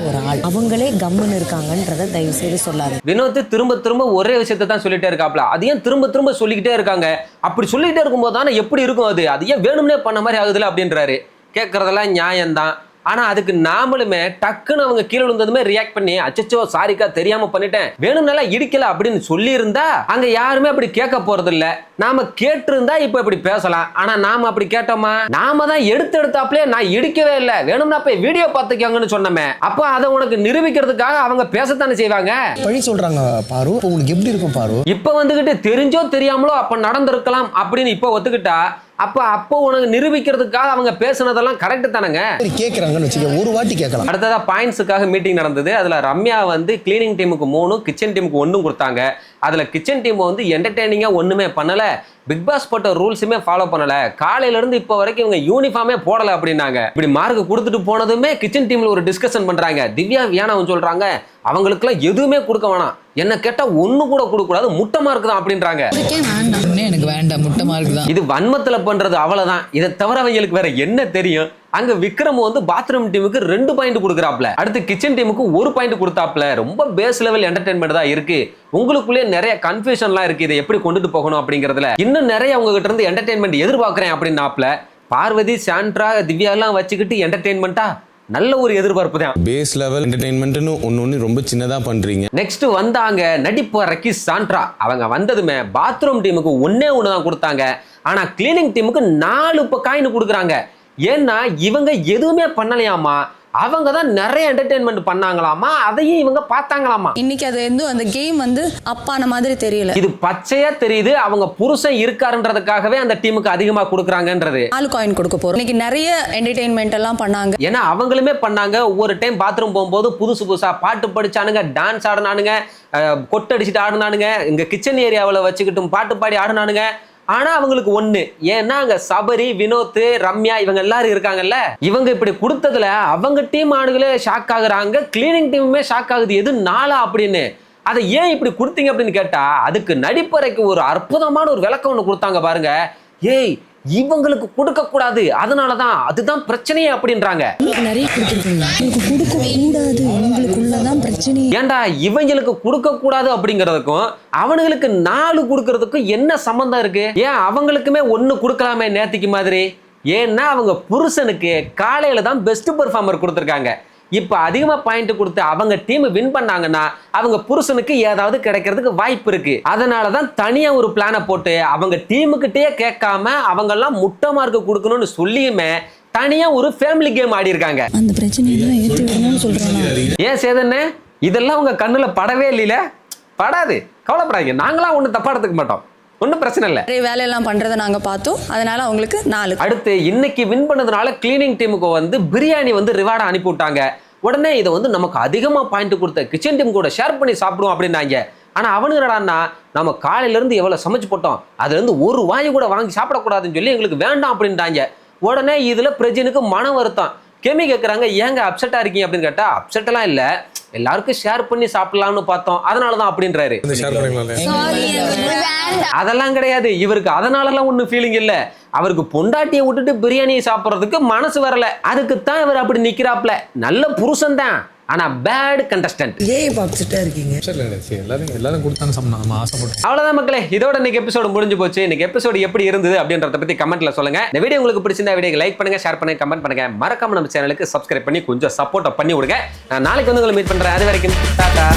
ஒரு ஆள் அவங்களே கம்முன்னு இருக்காங்கன்றத தயவு செய்து சொல்லாது. வினோத் திரும்ப திரும்ப ஒரே விஷயத்தை தான் சொல்லிட்டே இருக்காப்ல, அது ஏன் திரும்ப திரும்ப சொல்லிக்கிட்டே இருக்காங்க, அப்படி சொல்லிக்கிட்டே இருக்கும்போது தானே எப்படி இருக்கும் அது ஏன் வேணும்னே பண்ண மாதிரி ஆகுதுல அப்படின்றாரு. கேட்கறதெல்லாம் நியாயம்தான், ஆனா அதுக்கு நாமளுமே டக்குன்னு அவங்க கீழே விழுந்ததுமே ரியாக்ட் பண்ணி அச்சச்சோ சாரிக்கா தெரியாம பண்ணிட்டேன் வேணும்னால இடிக்கல அப்படின்னு சொல்லி இருந்தா அங்க யாருமே அப்படி கேட்க போறது இல்ல. நாம கேட்டு இருந்தா இப்ப இப்படி பேசலாம், ஆனா நாம அப்படி கேட்டோமா, நாம தான் எடுத்தாப்லயே நான் இடிக்கவே இல்லை வேணும்னா போய் வீடியோ பார்த்துக்கோங்கன்னு சொன்னோமே, அப்ப அதை உனக்கு நிரூபிக்கிறதுக்காக அவங்க பேசத்தானே செய்வாங்க. பழி சொல்றாங்க பாரு, உங்களுக்கு எப்படி இருக்கும் பாரு. இப்ப வந்துகிட்டு தெரிஞ்சோ தெரியாமலோ அப்ப நடந்திருக்கலாம் அப்படின்னு இப்ப ஒத்துக்கிட்டா அப்போ உனக்கு நிரூபிக்கிறதுக்காக அவங்க பேசுனதெல்லாம் கரெக்ட் தானங்க. கேக்குறாங்கன்னு வச்சுக்க ஒரு வாட்டி கேட்கலாம். அடுத்ததா பாயிண்ட்ஸுக்காக மீட்டிங் நடந்தது. அதுல ரம்யா கிளீனிங் டீமுக்கு 3 கிச்சன் டீமுக்கு 1 கொடுத்தாங்க. அதுல கிச்சன் டீம் என்டர்டெய்னிங்கா ஒண்ணுமே பண்ணல, பிக் பாஸ் போட்ட ரூல்ஸுமே ஃபாலோ பண்ணல, காலையில இருந்து இப்போ வரைக்கும் இவங்க யூனிஃபார்மே போடல அப்படின்னாங்க. இப்படி மார்க் கொடுத்துட்டு போனதுமே கிச்சன் டீம்ல ஒரு டிஸ்கஷன் பண்றாங்க. திவ்யா வியானா சொல்றாங்க அவங்களுக்குலாம் எதுவுமே கொடுக்க வேணாம், என்ன கேட்டா ஒண்ணு கூட கொடுக்க கூடாது, முட்டை மார்க் தான் அப்படின்றாங்க. எனக்கு வேண்டாம் முட்டை மார்க் தான். இது வன்மத்துல பண்றது அவ்வளவுதான், இதை தவிர அவங்களுக்கு வேற என்ன தெரியும். அங்க விக்ரம் பாத்ரூம் டீமுக்கு 2 பாயிண்ட் கொடுக்குறாப்ல, அடுத்து கிச்சன் டீமுக்கு 1 பாயிண்ட் கொடுத்தாப்ல. ரொம்ப பேஸ் லெவல் என்டர்டைன்மெண்ட் தான் இருக்கு, உங்களுக்குள்ளே நிறைய கன்ஃபியூஷன்லாம் இருக்கு, இதை எப்படி கொண்டுட்டு போகணும் அப்படிங்கறதுல இன்னும் நிறைய உங்க கிட்ட இருந்து என்டர்டைன்மெண்ட் எதிர்பார்க்கிறேன் அப்படின்னாப்ல. பார்வதி சாண்ட்ரா திவ்யா எல்லாம் வச்சுக்கிட்டு என்டர்டைன்மெண்டா நல்ல ஒரு எதிர்பார்ப்பு தான். பேஸ் லெவல் என்டர்டெயின்மெண்ட்னு ஒன்னு ரொம்ப சின்னதா பண்றீங்க. நெக்ஸ்ட் வந்தாங்க நடிப்பறக்கி சாண்ட்ரா, அவங்க வந்ததுமே பாத்ரூம் டீமுக்கு 1 தான் கொடுத்தாங்க, ஆனா கிளீனிங் டீமுக்கு 4 காயின் கொடுக்குறாங்க. ஏன்னா இவங்க எதுவுமே பண்ணலையாமா, அவங்க தான் நிறைய என்டர்டெயின்மெண்ட் பண்ணாங்களாமா, அதையும் இவங்க பார்த்தாங்களாமா. இன்னைக்கு அது அந்த கேம் அப்பான மாதிரி தெரியல, இது பச்சையா தெரியுது அவங்க புருஷன் இருக்காருன்றதுக்காகவே அந்த டீமுக்கு அதிகமா கொடுக்குறாங்கன்றது. 4 காயின் கொடுக்க போறோம். இன்னைக்கு நிறைய என்டர்டெயின்மெண்ட் எல்லாம் பண்ணாங்க, ஏன்னா அவங்களுமே பண்ணாங்க. ஒவ்வொரு டைம் பாத்ரூம் போகும்போது புதுசா பாட்டு படிச்சானுங்க, டான்ஸ் ஆடினானுங்க, கொட்டடிச்சுட்டு ஆடினானுங்க, இங்க கிச்சன் ஏரியாவில் வச்சுக்கிட்டும் பாட்டு பாடி ஆடினானுங்க. ஆனா அவங்களுக்கு 1, ஏன்னா அங்க சபரி, வினோத், ரம்யா இவங்க எல்லாரும் இருக்காங்கல்ல, இவங்க இப்படி கொடுத்ததுல அவங்க டீம் ஆளுகளே ஷாக் ஆகுறாங்க, கிளீனிங் டீமுமே ஷாக் ஆகுது, எது 4 அப்படின்னு. அதை ஏன் இப்படி கொடுத்தீங்க அப்படின்னு கேட்டா அதுக்கு நடிப்பறைக்கு ஒரு அற்புதமான ஒரு விளக்கம் ஒன்று கொடுத்தாங்க பாருங்க. ஏய் இவங்களுக்கு கொடுக்க கூடாது, அதனாலதான் அதுதான் பிரச்சனையே அப்படின்றாங்க. நிறைய கொடுத்துருக்கீங்க, கொடுக்க கூடாது, உங்களுக்குள்ளதான் பிரச்சனை. ஏன்டா இவங்களுக்கு கொடுக்க கூடாது அப்படிங்கிறதுக்கும் அவனுங்களுக்கு 4 கொடுக்கறதுக்கும் என்ன சம்பந்தம் இருக்கு? ஏன் அவங்களுக்குமே 1 கொடுக்கலாமே நேத்திக்கு மாதிரி? ஏன்னா அவங்க புருஷனுக்கு காலையில தான் பெஸ்ட் பெர்ஃபார்மர் கொடுத்துருக்காங்க. இப்ப அதிகமா பாயிண்ட் கொடுத்து அவங்க டீம் வின் பண்ணாங்கன்னா அவங்க புருஷனுக்கு ஏதாவது கிடைக்கிறதுக்கு வாய்ப்பு இருக்கு. அதனாலதான் தனியா ஒரு பிளானை போட்டு அவங்க டீமுக்கிட்டே கேட்காம அவங்க எல்லாம் முட்டை மார்க் கொடுக்கணும்னு சொல்லியுமே தனியா ஒரு ஃபேமிலி கேம் ஆடி இருக்காங்க. அந்த பிரச்சனையெல்லாம் ஏற்றி விடணும்னு சொல்றாங்க. ஏன் சேதன்னு இதெல்லாம் உங்க கண்ணுல படவே இல்லையில? படாது, கவலைப்படாதீங்க, நாங்களாம் ஒண்ணு தப்பா எடுத்துக்க மாட்டோம், ஒன்றும் பிரச்சனை இல்லை. வேலையெல்லாம் பண்றதை நாங்க பார்த்தோம், அதனால அவங்களுக்கு 4. அடுத்து இன்னைக்கு வின் பண்ணதுனால கிளீனிங் டீமுக்கு பிரியாணி ரிவார்டா அனுப்பி விட்டாங்க. உடனே இதை நமக்கு அதிகமா பாயிண்ட் கொடுத்த கிச்சன் டீம் கூட ஷேர் பண்ணி சாப்பிடுவோம் அப்படின்னாங்க. ஆனா அவனுங்க என்னடான்னா நம்ம காலையில இருந்து எவ்வளவு சமைச்சு போட்டோம், அதுல இருந்து ஒரு வாய் கூட வாங்கி சாப்பிடக்கூடாதுன்னு சொல்லி எங்களுக்கு வேண்டாம் அப்படின்ட்டாங்க. உடனே இதுல பிரஜினுக்கு மன வருத்தம். கெமி கேட்குறாங்க ஏங்க அப்செட்டா இருக்கீங்க அப்படின்னு கேட்டா அப்செட் எல்லாம் இல்ல, எல்லாருக்கும் ஷேர் பண்ணி சாப்பிடலாம்னு பார்த்தோம், அதனாலதான் அப்படின்றாரு. அதெல்லாம் கிடையாது இவருக்கு, அதனாலலாம் ஒன்றும் ஃபீலிங் இல்லை. அவருக்கு பொண்டாட்டியை விட்டுட்டு பிரியாணியை சாப்பிட்றதுக்கு மனசு வரல, அதுக்குத்தான் இவர் அப்படி நிக்கிறாப்ல. நல்ல புருஷன் தான், ஆனா பேட் கண்டஸ்டன்ட். ஏன் பாப்சிட்டா இருக்கீங்க? எல்லாரும் கொடுத்தாங்க நம்ம ஆசைப்பட்டோம். அவ்வளவுதான் மக்களே, இதோட இன்னைக்கு எபிசோடு முடிஞ்சு போச்சு. இன்னைக்கு எபிசோடு எப்படி இருந்தது அப்படின்றத பத்தி கமெண்ட்ல சொல்லுங்க. இந்த வீடியோ உங்களுக்கு பிடிச்சிருந்தா வீடியோ லைக் பண்ணுங்க, ஷேர் பண்ணுங்க, கமெண்ட் பண்ணுங்க, மறக்காம நம்ம சேனலுக்கு சப்ஸ்கிரைப் பண்ணி கொஞ்சம் சப்போர்ட் பண்ணி விடுங்க. நான் நாளைக்கு உங்களை மீட் பண்றேன். அது வரைக்கும் டாடா.